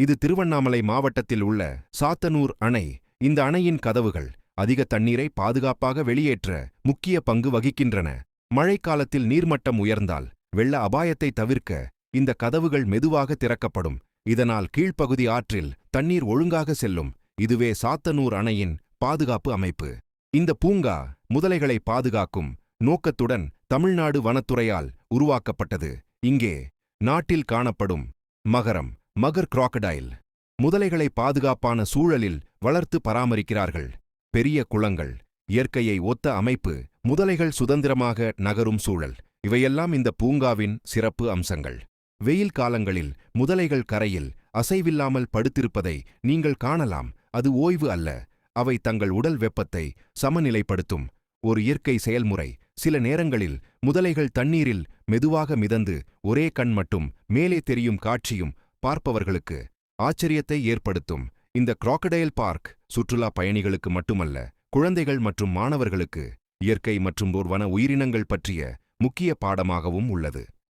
இது திருவண்ணாமலை மாவட்டத்தில் உள்ள சாத்தனூர் அணை. இந்த அணையின் கதவுகள் அதிக தண்ணீரை பாதுகாப்பாக வெளியேற்ற முக்கிய பங்கு வகிக்கின்றன. மழைக்காலத்தில் நீர்மட்டம் உயர்ந்தால் வெள்ள அபாயத்தை தவிர்க்க இந்த கதவுகள் மெதுவாக திறக்கப்படும். இதனால் கீழ்ப்பகுதி ஆற்றில் தண்ணீர் ஒழுங்காக செல்லும். இதுவே சாத்தனூர் அணையின் பாதுகாப்பு அமைப்பு. இந்த பூங்கா முதலைகளை பாதுகாக்கும் நோக்கத்துடன் தமிழ்நாடு வனத்துறையால் உருவாக்கப்பட்டது. இங்கே நாட்டில் காணப்படும் மகர் கிராக்கடைல் முதலைகளை பாதுகாப்பான சூழலில் வளர்த்து பராமரிக்கிறார்கள். பெரிய குளங்கள், இயற்கையை ஒத்த அமைப்பு, முதலைகள் சுதந்திரமாக நகரும் சூழல், இவையெல்லாம் இந்த பூங்காவின் சிறப்பு அம்சங்கள். வெயில் காலங்களில் முதலைகள் கரையில் அசைவில்லாமல் படுத்திருப்பதை நீங்கள் காணலாம். அது ஓய்வு அல்ல, அவை தங்கள் உடல் வெப்பத்தை சமநிலைப்படுத்தும் ஒரு இயற்கை செயல்முறை. சில நேரங்களில் முதலைகள் தண்ணீரில் மெதுவாக மிதந்து ஒரே கண் மட்டும் மேலே தெரியும் காட்சியும் பார்ப்பவர்களுக்கு ஆச்சரியத்தை ஏற்படுத்தும். இந்த கிராக்கடைல் பார்க் சுற்றுலா பயணிகளுக்கு மட்டுமல்ல, குழந்தைகள் மற்றும் மாணவர்களுக்கு இயற்கை மற்றும் வன உயிரினங்கள் பற்றிய முக்கிய பாடமாகவும் உள்ளது.